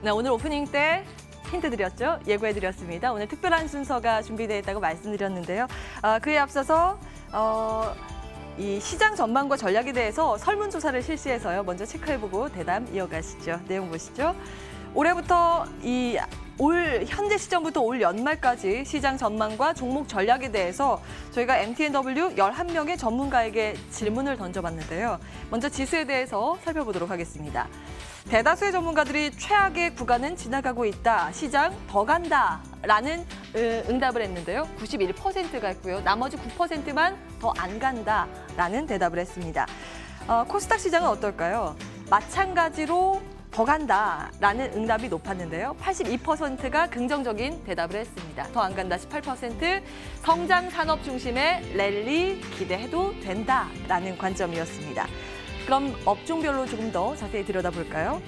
네, 오늘 오프닝 때 힌트 드렸죠? 예고해드렸습니다. 오늘 특별한 순서가 준비되어 있다고 말씀드렸는데요. 그에 앞서서 이 시장 전망과 전략에 대해서 설문조사를 실시해서요. 먼저 체크해보고 대담 이어가시죠. 내용 보시죠. 올해부터 올 현재 시점부터 올 연말까지 시장 전망과 종목 전략에 대해서 저희가 MTNW 11명의 전문가에게 질문을 던져봤는데요. 먼저 지수에 대해서 살펴보도록 하겠습니다. 대다수의 전문가들이 최악의 구간은 지나가고 있다, 시장 더 간다라는 응답을 했는데요. 91%가 했고요. 나머지 9%만 더 안 간다라는 대답을 했습니다. 코스닥 시장은 어떨까요? 마찬가지로 더 간다라는 응답이 높았는데요. 82%가 긍정적인 대답을 했습니다. 더 안 간다 18%, 성장 산업 중심의 랠리 기대해도 된다라는 관점이었습니다. 그럼 업종별로 조금 더 자세히 들여다볼까요?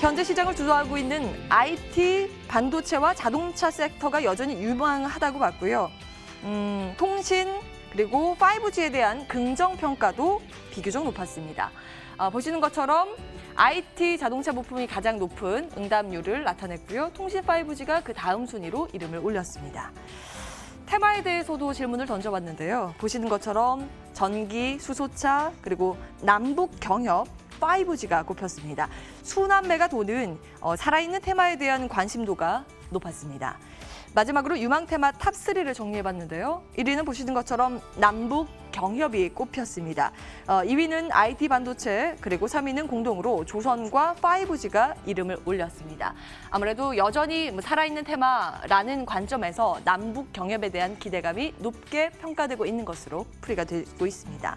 현재 시장을 주도하고 있는 IT, 반도체와 자동차 섹터가 여전히 유망하다고 봤고요. 통신, 그리고 5G에 대한 긍정평가도 비교적 높았습니다. 보시는 것처럼 IT, 자동차 부품이 가장 높은 응답률을 나타냈고요. 통신 5G가 그 다음 순위로 이름을 올렸습니다. 테마에 대해서도 질문을 던져봤는데요. 보시는 것처럼 전기, 수소차, 그리고 남북 경협, 5G가 꼽혔습니다. 수남매가 도는 살아있는 테마에 대한 관심도가 높았습니다. 마지막으로 유망 테마 탑3를 정리해봤는데요. 1위는 보시는 것처럼 남북 경협이 꼽혔습니다. 2위는 IT 반도체, 그리고 3위는 공동으로 조선과 5G가 이름을 올렸습니다. 아무래도 여전히 살아있는 테마라는 관점에서 남북 경협에 대한 기대감이 높게 평가되고 있는 것으로 풀이가 되고 있습니다.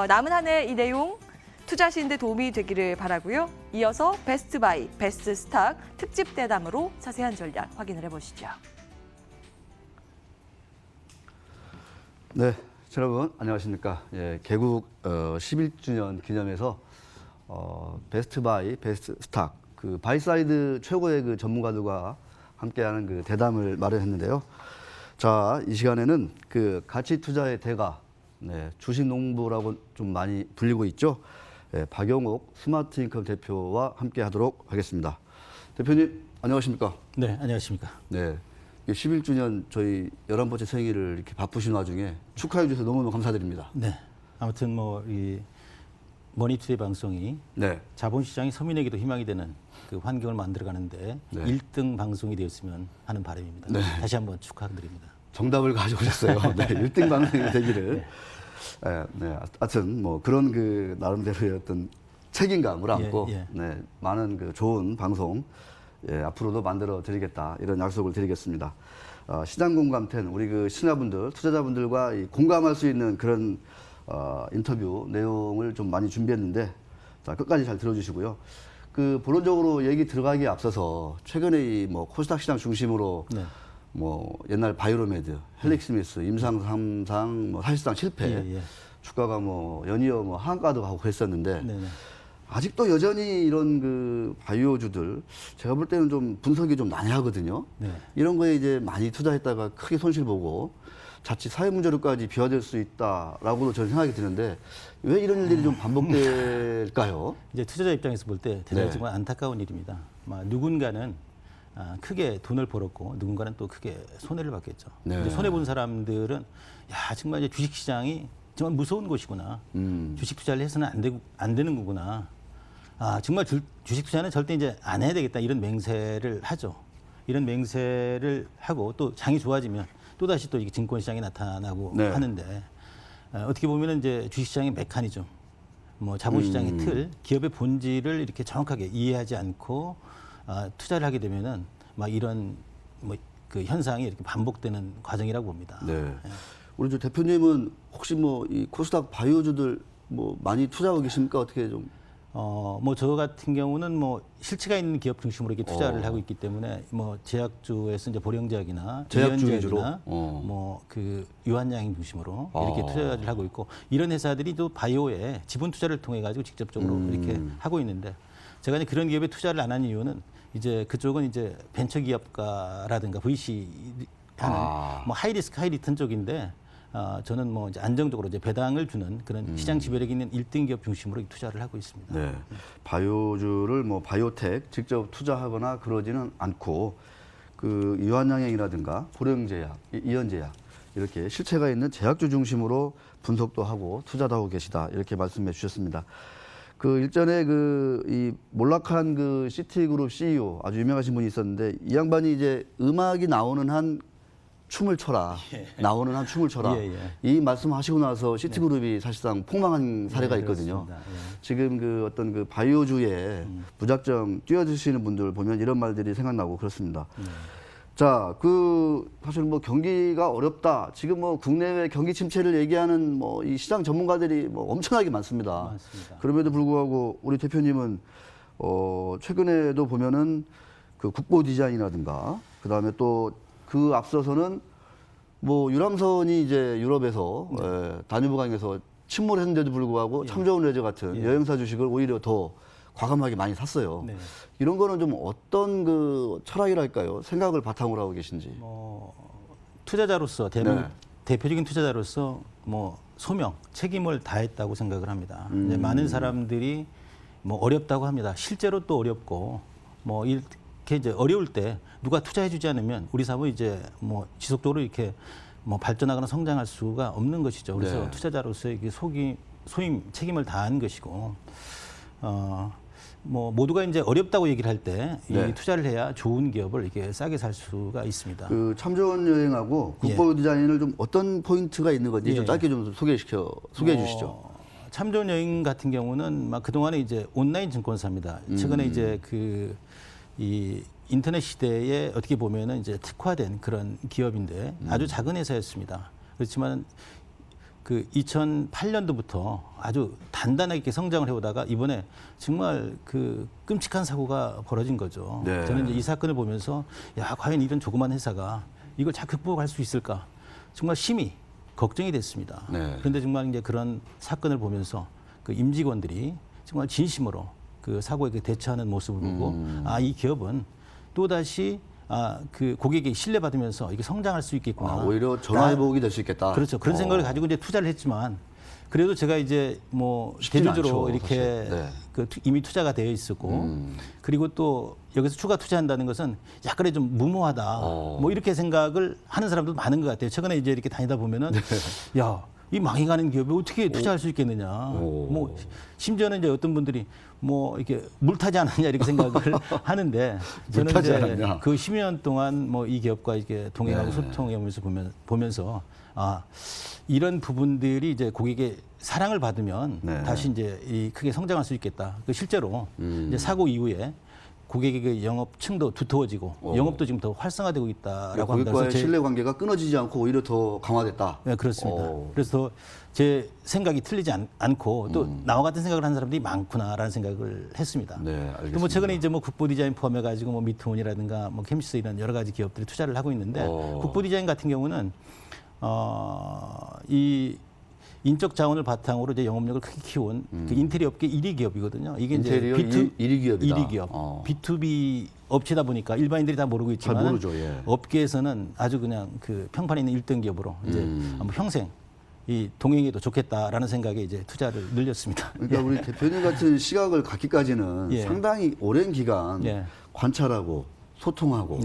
남은 한 해 이 내용 투자하시는 데 도움이 되기를 바라고요. 이어서 베스트 바이, 베스트 스탁 특집 대담으로 자세한 전략 확인을 해보시죠. 네, 여러분 안녕하십니까? 예, 개국 11주년 기념해서 베스트 바이, 베스트 스탁 그 바이사이드 최고의 그 전문가들과 함께하는 그 대담을 마련했는데요. 자, 이 시간에는 그 가치 투자의 대가, 네, 주식 농부라고 좀 많이 불리고 있죠. 예, 박용옥 스마트인컴 대표와 함께하도록 하겠습니다. 대표님 안녕하십니까? 네, 안녕하십니까? 네. 11주년 저희 11번째 생일을 이렇게 바쁘신 와중에 축하해 주셔서 너무너무 감사드립니다. 네. 아무튼 이 머니투데이 방송이 네. 자본시장이 서민에게도 희망이 되는 그 환경을 만들어가는데 네. 1등 방송이 되었으면 하는 바람입니다. 네. 다시 한번 축하드립니다. 정답을 가져오셨어요. 네, 1등 방송이 되기를. 네. 네, 하여튼 뭐 그런 그 나름대로의 어떤 책임감을 안고 네, 많은 그 좋은 방송 예, 앞으로도 만들어 드리겠다 이런 약속을 드리겠습니다. 시장 공감 10 우리 그 신화분들, 투자자분들과 공감할 수 있는 그런 인터뷰 내용을 좀 많이 준비했는데 자, 끝까지 잘 들어주시고요. 그 본론적으로 얘기 들어가기에 앞서서 최근에 이 뭐 코스닥 시장 중심으로 네. 뭐 옛날 바이오로메드, 헬릭스미스, 임상 3상 뭐 사실상 실패, 주가가 뭐 연이어 뭐 하한가도 가고 그랬었는데. 네네. 아직도 여전히 이런 그 바이오주들 제가 볼 때는 좀 분석이 좀 난해하거든요. 네. 이런 거에 이제 많이 투자했다가 크게 손실 보고 자칫 사회 문제로까지 비화될 수 있다라고도 저는 생각이 드는데 왜 이런 일들이 좀 반복될까요? 이제 투자자 입장에서 볼 때 대단히 정말 안타까운 일입니다. 누군가는 크게 돈을 벌었고 누군가는 또 크게 손해를 받겠죠. 네. 손해 본 사람들은 야 정말 이제 주식시장이 정말 무서운 곳이구나. 주식 투자를 해서는 안 되는 거구나. 정말 주식 투자는 절대 이제 안 해야 되겠다 이런 맹세를 하죠. 이런 맹세를 하고 또 장이 좋아지면 또 다시 또 증권 시장이 나타나고 네. 하는데 어떻게 보면은 이제 주식 시장의 메커니즘, 뭐 자본 시장의 틀, 기업의 본질을 이렇게 정확하게 이해하지 않고 투자를 하게 되면은 막 이런 뭐 그 현상이 이렇게 반복되는 과정이라고 봅니다. 네. 우리 저 대표님은 혹시 뭐 이 코스닥 바이오주들 뭐 많이 투자하고 계십니까? 어떻게 좀? 뭐 저 같은 경우는 뭐 실체가 있는 기업 중심으로 이렇게 투자를 하고 있기 때문에 뭐 제약주에서 이제 보령제약이나 제약주나 뭐 그 유한양행 중심으로 이렇게 투자를 하고 있고 이런 회사들이 또 바이오에 지분 투자를 통해 가지고 직접적으로 이렇게 하고 있는데 제가 이제 그런 기업에 투자를 안 한 이유는 이제 그쪽은 이제 벤처 기업가라든가 VC 하는 뭐 하이리스크 하이리턴 쪽인데 저는 뭐 이제 안정적으로 이제 배당을 주는 그런 시장 지배력 있는 1등 기업 중심으로 투자를 하고 있습니다. 네. 바이오주를 뭐 바이오텍 직접 투자하거나 그러지는 않고 그 유한양행이라든가 고령제약, 이연제약 이렇게 실체가 있는 제약주 중심으로 분석도 하고 투자도 하고 계시다 이렇게 말씀해 주셨습니다. 그 일전에 이 몰락한 그 시티그룹 CEO 아주 유명하신 분이 있었는데 이 양반이 이제 음악이 나오는 한 춤을 춰라. 나오는 한 춤을 춰라. 이 말씀하시고 나서 시티그룹이 사실상 폭망한 사례가 있거든요. 지금 그 어떤 그 바이오주에 무작정 뛰어드시는 분들 보면 이런 말들이 생각나고 그렇습니다. 자, 사실 뭐 경기가 어렵다. 지금 뭐 국내외 경기 침체를 얘기하는 뭐 이 시장 전문가들이 뭐 엄청나게 많습니다. 그럼에도 불구하고 우리 대표님은 최근에도 보면은 그 국보 디자인이라든가 그다음에 또 그 앞서서는 뭐 유람선이 이제 유럽에서 다뉴브강에서 침몰했는데도 불구하고 참좋은 레저 같은 여행사 주식을 오히려 더 과감하게 많이 샀어요. 네. 이런 거는 좀 어떤 그 철학이랄까요? 생각을 바탕으로 하고 계신지. 투자자로서 대표적인 투자자로서 뭐 소명, 책임을 다했다고 생각을 합니다. 이제 많은 사람들이 뭐 어렵다고 합니다. 실제로 또 어렵고 뭐 이렇게 이제 어려울 때 누가 투자해주지 않으면 우리 사업은 이제 뭐 지속적으로 이렇게 뭐 발전하거나 성장할 수가 없는 것이죠. 그래서 투자자로서 이게 소임 책임을 다한 것이고. 뭐 모두가 이제 어렵다고 얘기를 할 때 이 투자를 해야 좋은 기업을 이렇게 싸게 살 수가 있습니다. 그 참 좋은 여행하고 국보 디자인을 좀 어떤 포인트가 있는 건지 좀 짧게 좀 소개해 주시죠. 참 좋은 여행 같은 경우는 막 그동안에 이제 온라인 증권사입니다. 최근에 이제 이 인터넷 시대에 어떻게 보면은 이제 특화된 그런 기업인데 아주 작은 회사였습니다. 그렇지만 그 2008년도부터 아주 단단하게 이렇게 성장을 해오다가 이번에 정말 그 끔찍한 사고가 벌어진 거죠. 저는 이제 이 사건을 보면서 야, 과연 이런 조그만 회사가 이걸 잘 극복할 수 있을까? 정말 심히 걱정이 됐습니다. 그런데 정말 이제 그런 사건을 보면서 그 임직원들이 정말 진심으로 그 사고에 대처하는 모습을 보고 이 기업은 또다시 그 고객이 신뢰받으면서 이게 성장할 수 있겠구나. 오히려 전화위복이 될 수 있겠다. 그렇죠. 그런 생각을 가지고 이제 투자를 했지만 그래도 제가 이제 뭐 대조적으로 이렇게 이미 투자가 되어 있었고 그리고 또 여기서 추가 투자한다는 것은 약간의 좀 무모하다. 뭐 이렇게 생각을 하는 사람도 많은 것 같아요. 최근에 이제 이렇게 다니다 보면은 야, 이 망해가는 기업에 어떻게 투자할 수 있겠느냐. 뭐 심지어는 이제 어떤 분들이 뭐 이렇게 물타지 않았냐 이렇게 생각을 하는데 저는 이제 그 10년 동안 뭐 이 기업과 이렇게 동행하고 소통하면서 보면서 이런 부분들이 이제 고객의 사랑을 받으면 다시 이제 크게 성장할 수 있겠다. 실제로 이제 사고 이후에 고객의 그 영업층도 두터워지고 영업도 지금 더 활성화되고 있다라고 합니다. 고객과의 신뢰 관계가 끊어지지 않고 오히려 더 강화됐다. 네, 그렇습니다. 그래서 제 생각이 틀리지 않고 또 나와 같은 생각을 하는 사람들이 많구나라는 생각을 했습니다. 네, 알겠습니다. 또 뭐 최근에 이제 뭐 국보 디자인 포함해가지고 뭐 미트온이라든가 뭐 캠시스 이런 여러 가지 기업들이 투자를 하고 있는데 국보 디자인 같은 경우는 이 인적 자원을 바탕으로 이제 영업력을 크게 키운 그 인테리어 업계 1위 기업이거든요. 이게 이제 1위 기업이다. 1위 기업. B2B 업체다 보니까 일반인들이 다 모르고 있지만 잘 모르죠. 업계에서는 아주 그냥 그 평판에 있는 1등 기업으로 이제 아마 평생 이 동행해도 좋겠다라는 생각에 이제 투자를 늘렸습니다. 그러니까 우리 대표님 같은 시각을 갖기까지는 상당히 오랜 기간 관찰하고 소통하고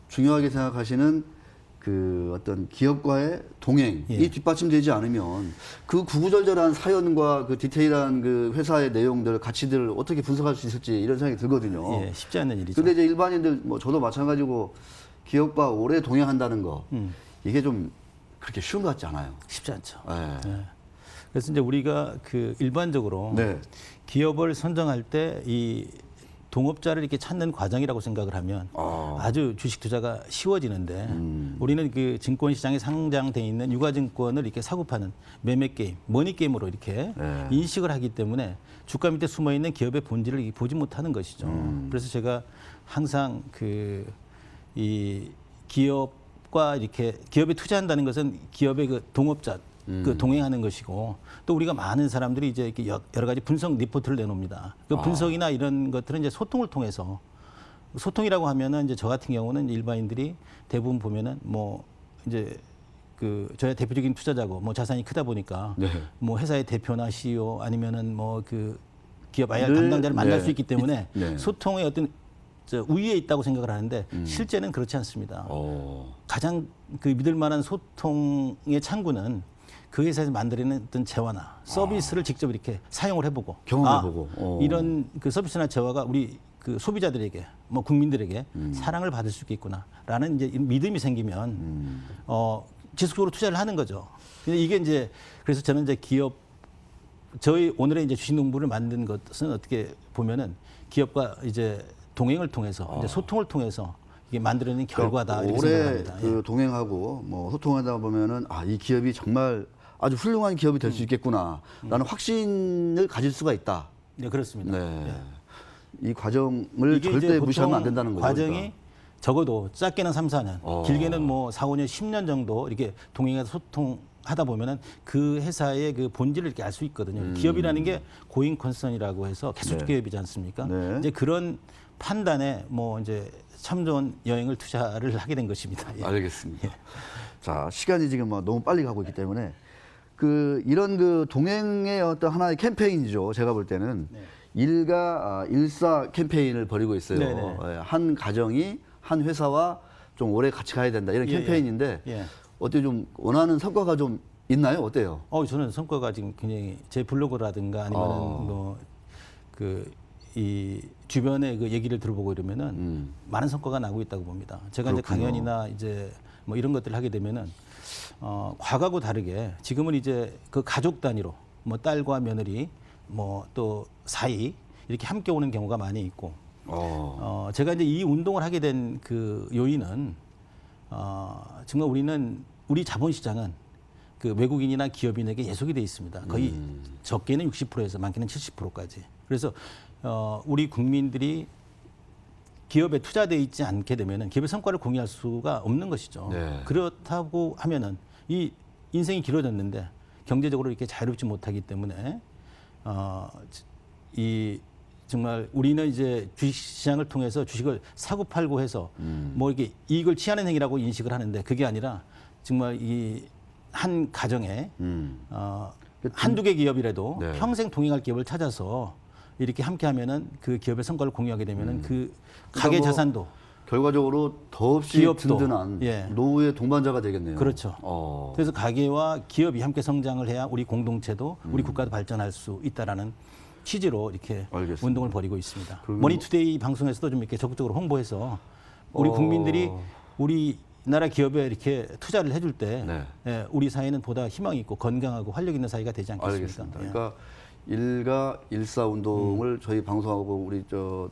중요하게 생각하시는 그 어떤 기업과의 동행이 뒷받침되지 않으면 그 구구절절한 사연과 그 디테일한 그 회사의 내용들, 가치들을 어떻게 분석할 수 있을지 이런 생각이 들거든요. 쉽지 않은 일이죠. 근데 이제 일반인들 뭐 저도 마찬가지고 기업과 오래 동행한다는 거 이게 좀 그렇게 쉬운 것 같지 않아요. 쉽지 않죠. 그래서 이제 우리가 그 일반적으로 기업을 선정할 때 이 동업자를 이렇게 찾는 과정이라고 생각을 하면 아주 주식 투자가 쉬워지는데 우리는 그 증권 시장에 상장돼 있는 유가증권을 이렇게 사고 파는 매매 게임, 머니 게임으로 이렇게 인식을 하기 때문에 주가 밑에 숨어 있는 기업의 본질을 보지 못하는 것이죠. 그래서 제가 항상 이 기업과 이렇게 기업에 투자한다는 것은 기업의 그 동업자 그 동행하는 것이고 또 우리가 많은 사람들이 이제 이렇게 여러 가지 분석 리포트를 내놓습니다. 그 분석이나 이런 것들은 이제 소통을 통해서 소통이라고 하면은 이제 저 같은 경우는 일반인들이 대부분 보면은 뭐 이제 저의 대표적인 투자자고 뭐 자산이 크다 보니까 네. 뭐 회사의 대표나 CEO 아니면은 뭐 그 기업 IR 늘, 담당자를 만날 네. 수 있기 때문에 네. 소통의 어떤 우위에 있다고 생각을 하는데 실제는 그렇지 않습니다. 가장 그 믿을 만한 소통의 창구는 그 회사에서 만들어낸 어떤 재화나 서비스를 직접 이렇게 사용을 해보고 경험해보고. 이런 그 서비스나 재화가 우리 그 소비자들에게 뭐 국민들에게 사랑을 받을 수 있겠구나라는 이제 믿음이 생기면 지속적으로 투자를 하는 거죠. 근데 이게 이제 그래서 저는 이제 저희 오늘의 이제 주식농부를 만든 것은 어떻게 보면은 기업과 이제 동행을 통해서 이제 소통을 통해서 이게 만들어낸 결과다 이렇게 오래 생각합니다. 그 동행하고 뭐 소통하다 보면은 이 기업이 정말 아주 훌륭한 기업이 될 수 있겠구나라는 확신을 가질 수가 있다. 네, 그렇습니다. 네. 예. 이 과정을 이게 이제 절대 보통 무시하면 안 된다는 거죠. 과정이 그러니까. 적어도 짧게는 3, 4년, 길게는 뭐 4, 5년, 10년 정도 이렇게 동행해서 소통하다 보면은 그 회사의 그 본질을 이렇게 알 수 있거든요. 기업이라는 게 고잉 컨선이라고 해서 계속 네. 기업이지 않습니까? 네. 이제 그런 판단에 뭐 이제 참 좋은 여행을 투자를 하게 된 것입니다. 예. 알겠습니다. 자, 시간이 지금 뭐 너무 빨리 가고 있기 때문에 이런 그 동행의 어떤 하나의 캠페인이죠. 제가 볼 때는 일가 일사 캠페인을 벌이고 있어요. 네네. 예, 한 가정이 한 회사와 좀 오래 같이 가야 된다 이런 예, 캠페인인데 예. 어때 좀 원하는 성과가 좀 있나요? 어때요? 저는 성과가 지금 굉장히 제 블로그라든가 아니면은 뭐 이 주변의 그 얘기를 들어보고 이러면은 많은 성과가 나고 있다고 봅니다. 제가 이제 그렇군요. 강연이나 이제 뭐 이런 것들을 하게 되면은 과거하고 다르게 지금은 이제 그 가족 단위로 뭐 딸과 며느리 뭐 또 사이 이렇게 함께 오는 경우가 많이 있고 제가 이제 이 운동을 하게 된 그 요인은 정말 우리 자본시장은 그 외국인이나 기업인에게 예속이 돼 있습니다. 거의 적게는 60%에서 많게는 70%까지. 그래서 우리 국민들이 기업에 투자돼 있지 않게 되면은 기업의 성과를 공유할 수가 없는 것이죠. 네. 그렇다고 하면은 이 인생이 길어졌는데 경제적으로 이렇게 자유롭지 못하기 때문에 이 정말 우리는 이제 주식시장을 통해서 주식을 사고 팔고 해서 뭐 이렇게 이익을 취하는 행위라고 인식을 하는데 그게 아니라 정말 이 한 가정에 한두 개 기업이라도 네. 평생 동행할 기업을 찾아서 이렇게 함께 하면은 그 기업의 성과를 공유하게 되면은 그 가계 그러니까 뭐 자산도 결과적으로 더없이 기업도, 든든한 예. 노후의 동반자가 되겠네요. 그렇죠. 그래서 가계와 기업이 함께 성장을 해야 우리 공동체도 우리 국가도 발전할 수 있다라는 취지로 이렇게 알겠습니다. 운동을 벌이고 있습니다. 그리고 머니투데이 방송에서도 좀 이렇게 적극적으로 홍보해서 우리 국민들이 우리 나라 기업에 이렇게 투자를 해줄 때 네. 예, 우리 사회는 보다 희망이 있고 건강하고 활력 있는 사회가 되지 않겠습니까? 알겠습니다. 예. 그러니까 일가 일사 운동을 저희 방송하고 우리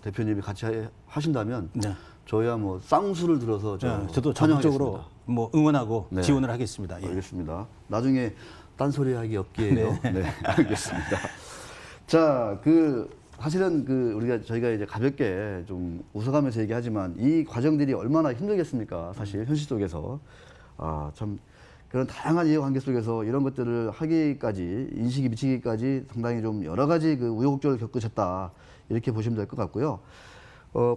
대표님이 같이 하신다면 네. 저희야 뭐 쌍수를 들어서 저도 적극적으로 환영하겠습니다. 뭐 응원하고 네. 지원을 하겠습니다. 예. 알겠습니다. 나중에 딴소리하기 없게요. 네, 알겠습니다. 자, 사실은 저희가 이제 가볍게 좀 웃어가면서 얘기하지만 이 과정들이 얼마나 힘들겠습니까? 사실 현실 속에서 참 그런 다양한 이해관계 속에서 이런 것들을 하기까지 인식이 미치기까지 상당히 좀 여러 가지 우여곡절을 겪으셨다 이렇게 보시면 될 것 같고요.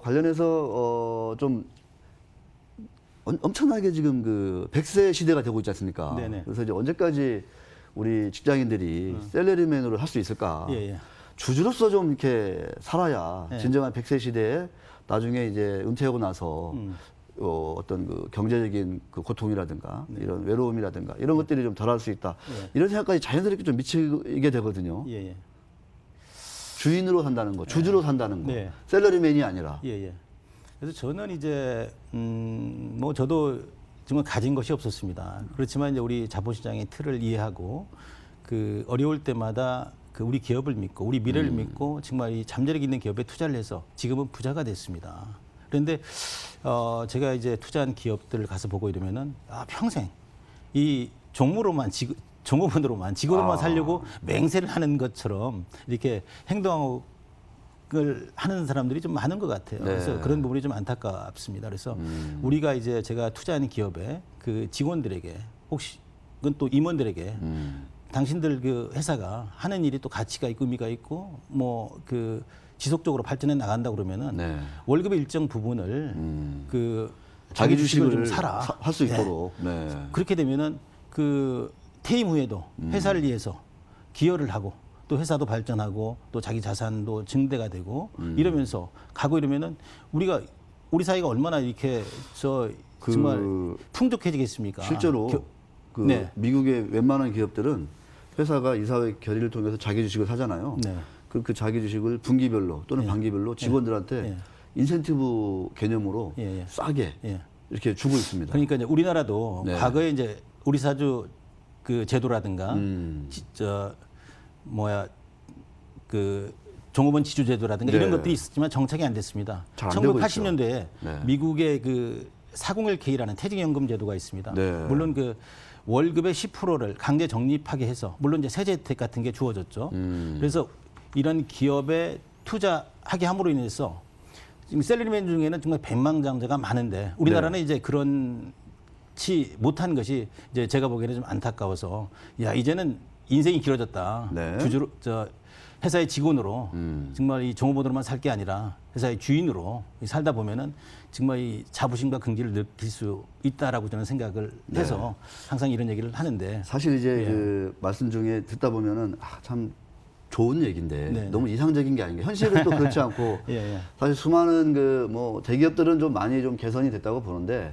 관련해서 좀 엄청나게 지금 100세 시대가 되고 있지 않습니까? 네네. 그래서 이제 언제까지 우리 직장인들이 셀러리맨으로 할 수 있을까? 예, 예. 주주로서 좀 이렇게 살아야 네. 진정한 100세 시대에 나중에 이제 은퇴하고 나서 어떤 경제적인 고통이라든가 이런 외로움이라든가 이런 것들이 좀 덜할 수 있다. 이런 생각까지 자연스럽게 좀 미치게 되거든요. 예, 예. 주인으로 산다는 거, 주주로 산다는 거, 네. 셀러리맨이 아니라. 예, 예. 그래서 저는 이제 뭐 저도 정말 가진 것이 없었습니다. 그렇지만 이제 우리 자본시장의 틀을 이해하고 어려울 때마다 우리 기업을 믿고 우리 미래를 믿고 정말 이 잠재력 있는 기업에 투자를 해서 지금은 부자가 됐습니다. 그런데 제가 이제 투자한 기업들을 가서 보고 이러면은 평생 이 종업원으로만 직업으로만 살려고 맹세를 하는 것처럼 이렇게 행동을 하는 사람들이 좀 많은 것 같아요. 네. 그래서 그런 부분이 좀 안타깝습니다. 그래서 우리가 이제 제가 투자하는 기업의 직원들에게 혹시 그건 또 임원들에게 당신들 회사가 하는 일이 또 가치가 있고 의미가 있고 뭐 지속적으로 발전해 나간다 그러면은 네. 월급의 일정 부분을 자기 주식을 좀 사라. 할 수 있도록. 네. 그렇게 되면은 그 퇴임 후에도 회사를 위해서 기여를 하고 또 회사도 발전하고 또 자기 자산도 증대가 되고 이러면서 가고 이러면은 우리 사회가 얼마나 이렇게 정말 풍족해지겠습니까? 실제로 네. 미국의 웬만한 기업들은 회사가 이사회 결의를 통해서 자기 주식을 사잖아요. 네. 그 자기 주식을 분기별로 또는 예. 반기별로 직원들한테 예. 인센티브 개념으로 예, 예. 싸게 예. 이렇게 주고 있습니다. 그러니까 이제 우리나라도 네. 과거에 이제 우리 사주 그 제도라든가 그 종업원 지주 제도라든가 네. 이런 것들이 있었지만 정착이 안 됐습니다. 잘안 되고 1980년대에 네. 미국의 그 401K라는 퇴직연금 제도가 있습니다. 네. 물론 그 월급의 10%를 강제 적립하게 해서 물론 이제 세제 혜택 같은 게 주어졌죠. 그래서 이런 기업에 투자하게 함으로 인해서 지금 셀러리맨 중에는 정말 백만장자가 많은데 우리나라는 네. 이제 그런치 못한 것이 이제 제가 보기에는 좀 안타까워서 야 이제는 인생이 길어졌다. 네. 회사의 직원으로 정말 이 종업원으로만 살 게 아니라 회사의 주인으로 살다 보면은 정말 이 자부심과 긍지를 느낄 수 있다라고 저는 생각을 해서 항상 이런 얘기를 하는데 사실 이제 예. 그 말씀 중에 듣다 보면은 참 좋은 얘기인데 네. 너무 이상적인 게 아닌가. 현실은 또 그렇지 않고 예, 예. 사실 수많은 그 뭐 대기업들은 좀 많이 좀 개선이 됐다고 보는데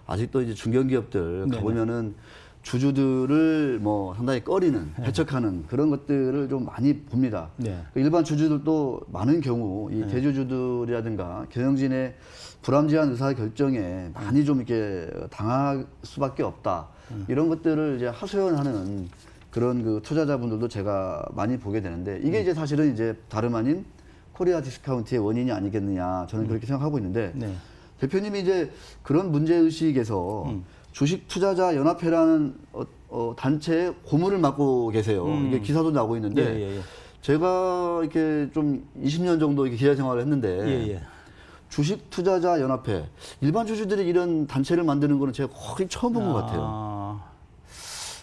아직도 이제 중견기업들 네네. 가보면은 주주들을 뭐 상당히 꺼리는 배척하는 그런 것들을 좀 많이 봅니다. 네. 일반 주주들도 많은 경우 이 대주주들이라든가 경영진의 불합리한 의사 결정에 많이 좀 이렇게 당할 수밖에 없다. 이런 것들을 이제 하소연하는 그런 그 투자자분들도 제가 많이 보게 되는데 이게 이제 사실은 이제 다름 아닌 코리아 디스카운트의 원인이 아니겠느냐 저는 그렇게 생각하고 있는데 네. 대표님이 이제 그런 문제의식에서 주식 투자자 연합회라는 단체의 고문을 맡고 계세요. 이게 기사도 나오고 있는데 예, 예, 예. 제가 이렇게 좀 20년 정도 이렇게 기자 생활을 했는데 예, 예. 주식 투자자 연합회 일반 주주들이 이런 단체를 만드는 거는 제가 거의 처음 본 것 같아요.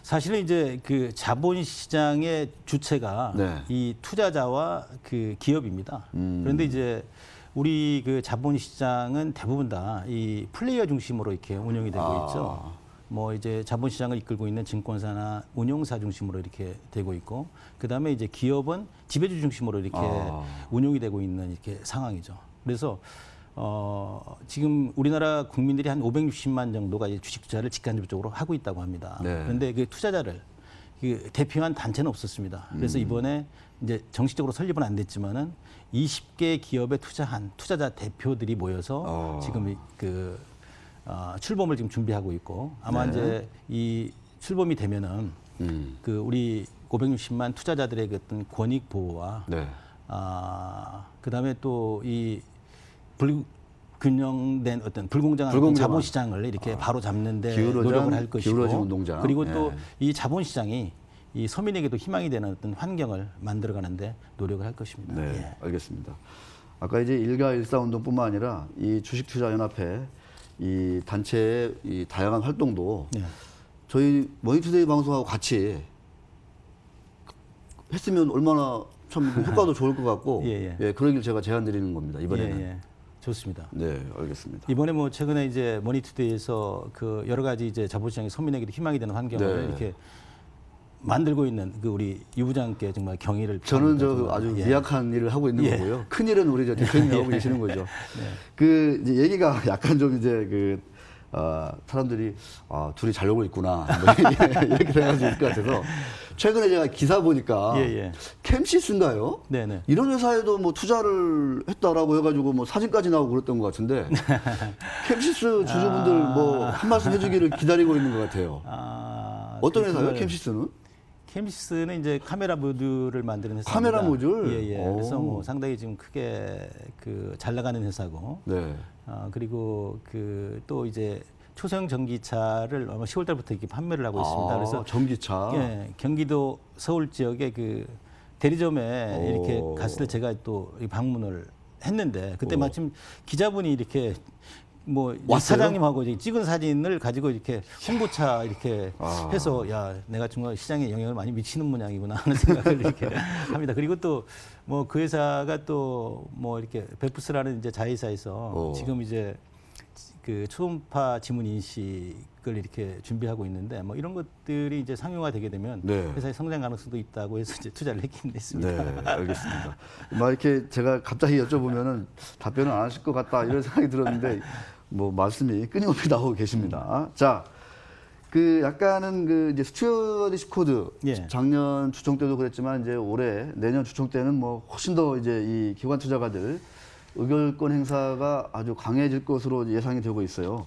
사실은 이제 그 자본시장의 주체가 네. 이 투자자와 그 기업입니다. 그런데 이제 우리 그 자본시장은 대부분 다 이 플레이어 중심으로 이렇게 운영이 되고 있죠. 뭐 이제 자본시장을 이끌고 있는 증권사나 운용사 중심으로 이렇게 되고 있고, 그 다음에 이제 기업은 지배주 중심으로 이렇게 운용이 되고 있는 이렇게 상황이죠. 그래서 지금 우리나라 국민들이 한 560만 정도가 이제 주식 투자를 직간접적으로 하고 있다고 합니다. 네. 그런데 그 투자자를 그 대표한 단체는 없었습니다. 그래서 이번에 이제 정식적으로 설립은 안 됐지만은 20개 기업에 투자한 투자자 대표들이 모여서 지금 그 출범을 지금 준비하고 있고 아마 네. 이제 이 출범이 되면은 그 우리 560만 투자자들의 그 어떤 권익 보호와 네. 그다음에 또 이 불균형된 어떤 불공정한 불공정한. 자본시장을 이렇게 바로 잡는데 기울어진, 노력을 할 것이고 기울어진 운동장. 그리고 예. 또 이 자본시장이 이 서민에게도 희망이 되는 어떤 환경을 만들어가는데 노력을 할 것입니다. 네, 예. 알겠습니다. 아까 이제 일가 일사 운동뿐만 아니라 이 주식투자연합회 이 단체의 이 다양한 활동도 네. 저희 머니투데이 방송하고 같이 했으면 얼마나 참 효과도 좋을 것 같고 예, 예. 그러길 제가 제안 드리는 겁니다. 이번에는. 예, 예. 좋습니다. 네, 알겠습니다. 이번에 뭐 최근에 이제 머니투데이에서 그 여러 가지 이제 자본시장의 서민에게도 희망이 되는 환경을 네. 이렇게 만들고 있는 그 우리 유 부장께 정말 경의를 저는 표합니다, 저 정말. 아주 예. 미약한 일을 하고 있는 예. 거고요. 큰 일은 우리 저 대표님이 하고 계시는 거죠. 네. 그 이제 얘기가 약간 좀 이제 그 사람들이 둘이 잘 놀고 있구나 뭐 이렇게 생각할 수 있을 것 같아서 최근에 제가 기사 보니까 예, 예. 캠시스인가요? 네네. 이런 회사에도 뭐 투자를 했다라고 해가지고 뭐 사진까지 나오고 그랬던 것 같은데 캠시스 주주분들 뭐 한 말씀 해주기를 기다리고 있는 것 같아요. 어떤 회사요? 캠시스는? 캠시스는 이제 카메라 모듈을 만드는 회사입니다. 카메라 모듈? 예, 예. 오. 그래서 뭐 상당히 지금 크게 그 잘 나가는 회사고. 네. 그리고 그 또 이제 초소형 전기차를 아마 10월 달부터 이렇게 판매를 하고 있습니다. 그래서 전기차. 예, 경기도 서울 지역의 그 대리점에 이렇게 갔을 때 제가 또 방문을 했는데 그때 마침 기자분이 이렇게 뭐 왔어요? 사장님하고 이제 찍은 사진을 가지고 이렇게 홍보차 이렇게 해서 야 내가 정말 시장에 영향을 많이 미치는 모양이구나 하는 생각을 이렇게 합니다. 그리고 또 뭐 그 회사가 또 뭐 이렇게 베프스라는 이제 자회사에서 지금 이제 그 초음파 지문 인식 계획을 이렇게 준비하고 있는데 뭐 이런 것들이 이제 상용화되게 되면 네. 회사의 성장 가능성도 있다고 해서 이제 투자를 했긴 했습니다. 네, 알겠습니다. 막 이렇게 제가 갑자기 여쭤보면은 답변을 안 하실 것 같다 이런 생각이 들었는데 뭐 말씀이 끊임없이 나오고 계십니다. 자, 그 약간은 그 이제 스튜어디십 코드 예. 작년 주총 때도 그랬지만 이제 올해 내년 주총 때는 뭐 훨씬 더 이제 이 기관 투자가들 의결권 행사가 아주 강해질 것으로 예상이 되고 있어요.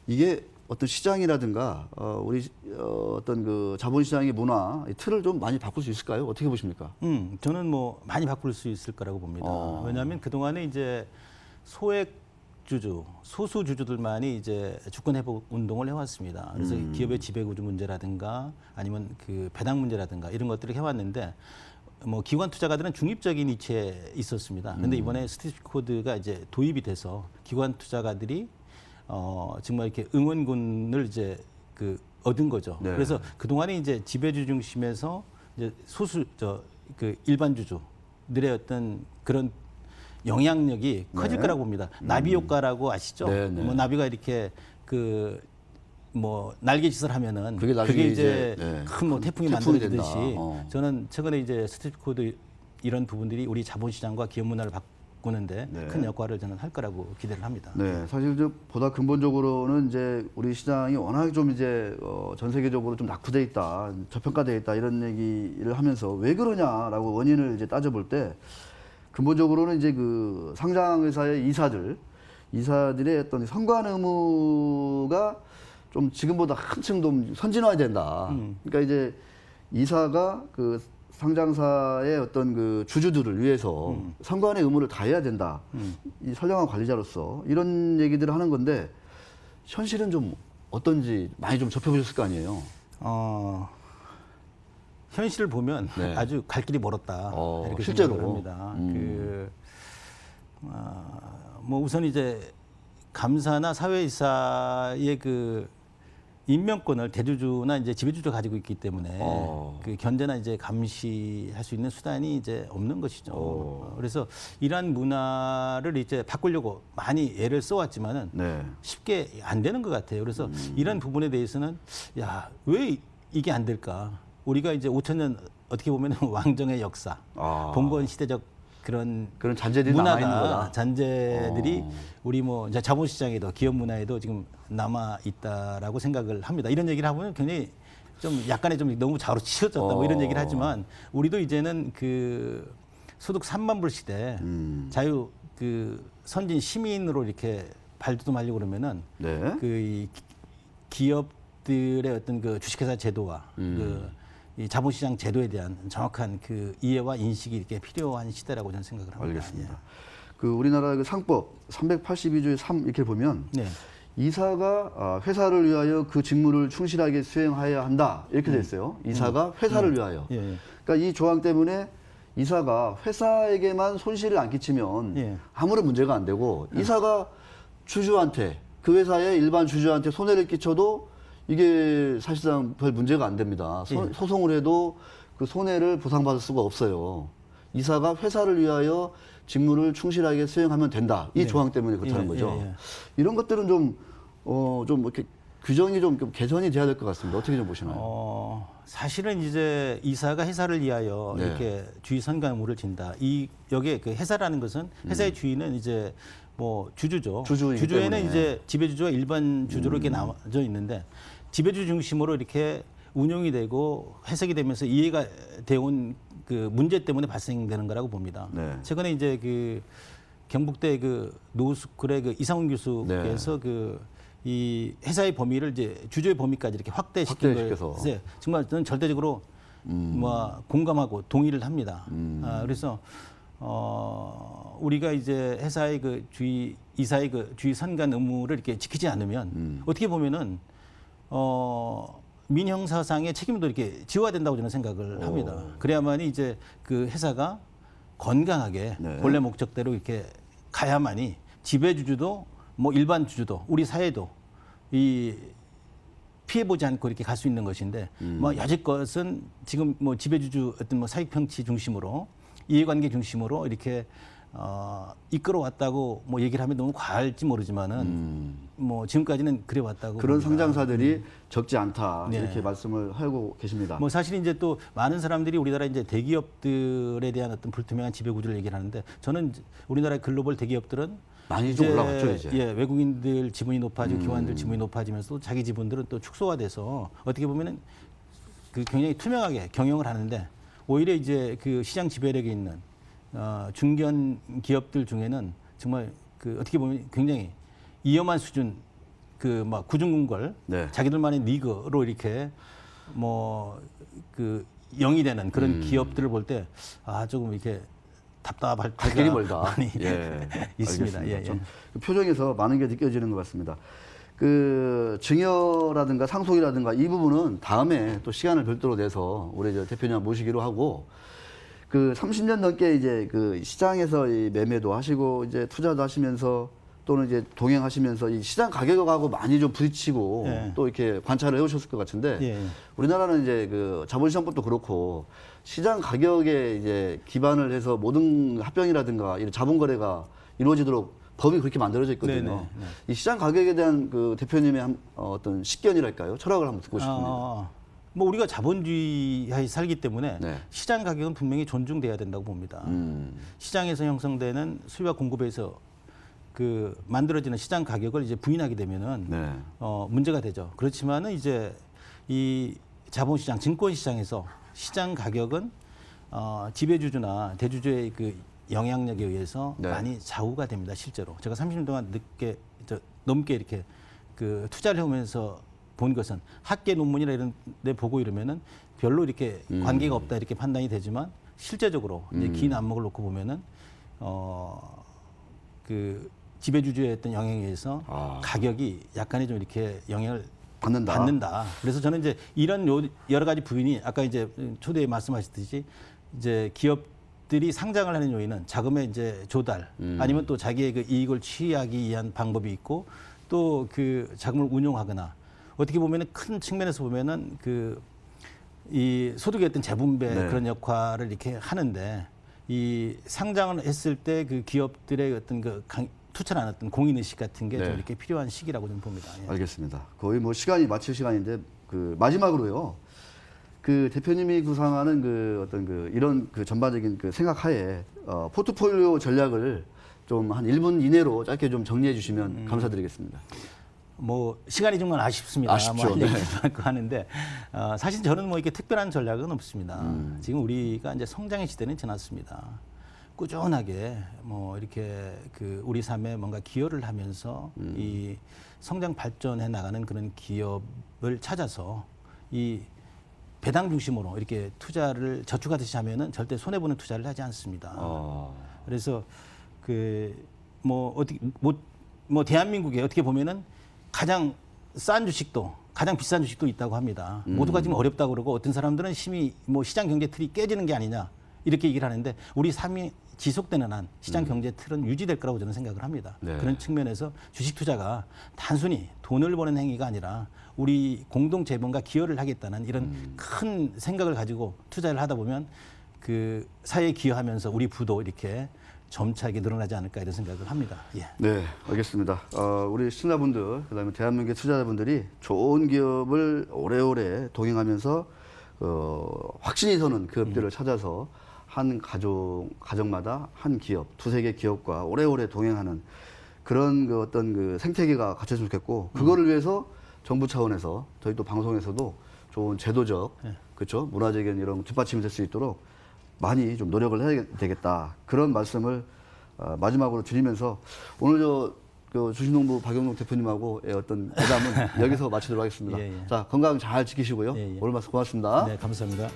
이게 어떤 시장이라든가 우리 어떤 그 자본시장의 문화 이 틀을 좀 많이 바꿀 수 있을까요? 어떻게 보십니까? 저는 뭐 많이 바꿀 수 있을 거라고 봅니다. 왜냐하면 그 동안에 이제 소액 주주, 소수 주주들만이 이제 주권 회복 운동을 해왔습니다. 그래서 기업의 지배구조 문제라든가 아니면 그 배당 문제라든가 이런 것들을 해왔는데 뭐 기관 투자가들은 중립적인 위치에 있었습니다. 그런데 이번에 스튜어디십 코드가 이제 도입이 돼서 기관 투자가들이 정말 이렇게 응원군을 이제 그 얻은 거죠. 네. 그래서 그 동안에 이제 지배주 중심에서 이제 소수 그 일반 주주들의 어떤 그런 영향력이 커질 거라고 봅니다. 나비 효과라고 아시죠? 네, 네. 뭐 나비가 이렇게 그 뭐 날개짓을 하면은 그게 나중에 이제 네, 큰 뭐 태풍이 태풍이 만들어지듯이 된다. 저는 최근에 이제 스튜어디십 코드 이런 부분들이 우리 자본시장과 기업 문화를 바꾸는데 네. 큰 역할을 저는 할 거라고 기대를 합니다. 네, 사실 좀 보다 근본적으로는 이제 우리 시장이 워낙 좀 이제 전 세계적으로 좀 낙후돼 있다, 저평가돼 있다 이런 얘기를 하면서 왜 그러냐라고 원인을 이제 따져볼 때 근본적으로는 이제 그 상장 회사의 이사들의 어떤 선관 의무가 좀 지금보다 한층 더 선진화해야 된다. 그러니까 이제 이사가 그 상장사의 어떤 그 주주들을 위해서 선관의 의무를 다해야 된다. 이 선량한 관리자로서 이런 얘기들을 하는 건데 현실은 좀 어떤지 많이 좀 접해보셨을 거 아니에요. 현실을 보면 네. 아주 갈 길이 멀었다 이렇게 실제로 생각을 합니다. 뭐 우선 이제 감사나 사회이사의 그 임명권을 대주주나 이제 지배주주가 가지고 있기 때문에 그 견제나 이제 감시할 수 있는 수단이 이제 없는 것이죠. 그래서 이러한 문화를 이제 바꾸려고 많이 애를 써왔지만은 네. 쉽게 안 되는 것 같아요. 그래서 이런 부분에 대해서는 야, 왜 이게 안 될까? 우리가 이제 5,000년 어떻게 보면 왕정의 역사, 봉건 시대적 그런 잔재들이 남아있는 문화가 거다. 잔재들이 우리 뭐 이제 자본시장에도 기업 문화에도 지금 남아 있다라고 생각을 합니다. 이런 얘기를 하면 굉장히 좀 약간의 좀 너무 자루치워졌다 뭐 이런 얘기를 하지만 우리도 이제는 그 소득 3만 불 시대 자유 그 선진 시민으로 이렇게 발돋움하려고 그러면은 네. 그 이 기업들의 어떤 그 주식회사 제도와 이 자본시장 제도에 대한 정확한 그 이해와 인식이 이렇게 필요한 시대라고 저는 생각을 합니다. 알겠습니다. 그 우리나라 그 상법 382조의 3 이렇게 보면 네. 이사가 회사를 위하여 그 직무를 충실하게 수행해야 한다 이렇게 돼 있어요. 이사가 회사를 위하여. 예. 그러니까 이 조항 때문에 이사가 회사에게만 손실을 안 끼치면 예. 아무런 문제가 안 되고 이사가 주주한테 그 회사의 일반 주주한테 손해를 끼쳐도 이게 사실상 별 문제가 안 됩니다. 예. 소송을 해도 그 손해를 보상받을 수가 없어요. 이사가 회사를 위하여 직무를 충실하게 수행하면 된다. 이 조항 때문에 그렇다는 거죠. 이런 것들은 좀 이렇게 규정이 좀 개선이 돼야 될 것 같습니다. 어떻게 좀 보시나요? 사실은 이제 이사가 회사를 위하여 네. 이렇게 주의 선관 의무를 진다. 여기에 그 회사라는 것은 회사의 주인은 이제 뭐 주주죠. 주주이기 주주에는 때문에. 이제 지배주주와 일반 주주로 이렇게 나눠져 있는데 지배주 중심으로 이렇게 운용이 되고 해석이 되면서 이해가 되어온 그 문제 때문에 발생되는 거라고 봅니다. 네. 최근에 이제 그 경북대 그 노스쿨의 그 이상훈 교수께서 그 이 회사의 범위를 이제 주주의 범위까지 이렇게 확대시킨 확대시켜서. 거에 정말 저는 절대적으로 뭐 공감하고 동의를 합니다. 그래서 우리가 이제 회사의 그 이사의 그 주의 선관 의무를 이렇게 지키지 않으면 어떻게 보면은 민형사상의 책임도 이렇게 지워야 된다고 저는 생각을 합니다. 그래야만이 이제 그 회사가 건강하게 네. 본래 목적대로 이렇게 가야만이 지배주주도 뭐 일반 주주도 우리 사회도 이 피해보지 않고 이렇게 갈 수 있는 것인데 뭐 여지껏은 지금 뭐 지배주주 어떤 뭐 사익 평치 중심으로 이해관계 중심으로 이렇게 이끌어왔다고 뭐 얘기를 하면 너무 과할지 모르지만은 뭐 지금까지는 그래왔다고 그런 봅니다. 성장사들이 적지 않다 네. 이렇게 말씀을 하고 계십니다. 뭐 사실 이제 또 많은 사람들이 우리나라 이제 대기업들에 대한 어떤 불투명한 지배 구조를 얘기를 하는데 저는 우리나라의 글로벌 대기업들은 많이 좀 올라갔죠 이제. 예, 외국인들 지분이 높아지고 기관들 지분이 높아지면서 자기 지분들은 또 축소가 돼서 어떻게 보면은 그 굉장히 투명하게 경영을 하는데 오히려 이제 그 시장 지배력이 있는 중견 기업들 중에는 정말 그 어떻게 보면 굉장히 위험한 수준 그 막 구중궁궐 네. 자기들만의 리그로 이렇게 뭐 그 영이 되는 그런 기업들을 볼 때 아 조금 이렇게 답답할 갈 길이 멀다. 많이 예, 있습니다. 알겠습니다. 예, 좀 예. 그 표정에서 많은 게 느껴지는 것 같습니다. 그 증여라든가 상속이라든가 이 부분은 다음에 또 시간을 별도로 내서 우리 저 대표님 모시기로 하고 그 30년 넘게 이제 그 시장에서 이 매매도 하시고 이제 투자도 하시면서 또는 이제 동행하시면서 이 시장 가격하고 많이 좀 부딪히고 예. 또 이렇게 관찰을 해오셨을 것 같은데 예. 우리나라는 이제 그 자본시장법도 그렇고 시장 가격에 이제 기반을 해서 모든 합병이라든가 이런 자본 거래가 이루어지도록 법이 그렇게 만들어져 있거든요. 네네, 네. 이 시장 가격에 대한 그 대표님의 어떤 식견이랄까요? 철학을 한번 듣고 싶습니다. 뭐 우리가 자본주의하에 살기 때문에 네. 시장 가격은 분명히 존중돼야 된다고 봅니다. 시장에서 형성되는 수요와 공급에서 그 만들어지는 시장 가격을 이제 부인하게 되면은 네. 문제가 되죠. 그렇지만은 이제 이 자본시장, 증권시장에서 시장 가격은 지배주주나 대주주의 그 영향력에 의해서 네. 많이 좌우가 됩니다. 실제로 제가 30년 동안 넘게 이렇게 그 투자를 해오면서 본 것은 학계 논문이나 이런 데 보고 이러면은 별로 이렇게 관계가 없다 이렇게 판단이 되지만 실제적으로 이제 긴 안목을 놓고 보면은 그 지배주주의 어떤 영향에 의해서 가격이 약간의 좀 이렇게 영향을 받는다. 그래서 저는 이제 이런 여러 가지 부분이 아까 이제 초대에 말씀하셨듯이 이제 기업들이 상장을 하는 요인은 자금의 이제 조달 아니면 또 자기의 그 이익을 취하기 위한 방법이 있고 또 그 자금을 운용하거나 어떻게 보면은 큰 측면에서 보면은 그 이 소득의 어떤 재분배 네. 그런 역할을 이렇게 하는데 이 상장을 했을 때 그 기업들의 어떤 그 투철한 어떤 공인의식 같은 게 좀 네. 이렇게 필요한 시기라고 좀 봅니다. 예. 알겠습니다. 거의 뭐 시간이 마칠 시간인데 그 마지막으로요. 그 대표님이 구상하는 그 어떤 그 이런 그 전반적인 그 생각하에 포트폴리오 전략을 좀 한 1분 이내로 짧게 좀 정리해 주시면 감사드리겠습니다. 뭐 시간이 정말 아쉽습니다. 아쉽죠. 뭐 네. 얘기도 많고 하는데 사실 저는 뭐 이렇게 특별한 전략은 없습니다. 지금 우리가 이제 성장의 시대는 지났습니다. 꾸준하게 뭐 이렇게 그 우리 삶에 뭔가 기여를 하면서 이 성장 발전해 나가는 그런 기업을 찾아서 이 배당 중심으로 이렇게 투자를 저축하듯이 하면은 절대 손해 보는 투자를 하지 않습니다. 그래서 그 뭐 어떻게 뭐 대한민국에 어떻게 보면은 가장 싼 주식도 가장 비싼 주식도 있다고 합니다. 모두가 지금 어렵다고 그러고 어떤 사람들은 심히 뭐 시장 경제 틀이 깨지는 게 아니냐 이렇게 얘기를 하는데 우리 삶이 지속되는 한 시장 경제 틀은 유지될 거라고 저는 생각을 합니다. 네. 그런 측면에서 주식 투자가 단순히 돈을 버는 행위가 아니라 우리 공동 재번과 기여를 하겠다는 이런 큰 생각을 가지고 투자를 하다 보면 그 사회에 기여하면서 우리 부도 이렇게 점차게 늘어나지 않을까 이런 생각을 합니다. 예. 네, 알겠습니다. 우리 시청자분들, 그다음에 대한민국의 투자자분들이 좋은 기업을 오래오래 동행하면서 확신이 서는 기업들을 찾아서 한 가정마다 한 기업, 두세 개 기업과 오래오래 동행하는 그런 그 어떤 그 생태계가 갖춰졌으면 좋겠고 그거를 위해서 정부 차원에서 저희 또 방송에서도 좋은 제도적, 그렇죠, 문화적인 이런 뒷받침이 될 수 있도록 많이 좀 노력을 해야 되겠다. 그런 말씀을 마지막으로 드리면서 오늘 그 주식농부 박영록 대표님하고의 어떤 대담은 여기서 마치도록 하겠습니다. 예, 예. 자, 건강 잘 지키시고요. 예, 예. 오늘 말씀 고맙습니다. 네, 감사합니다.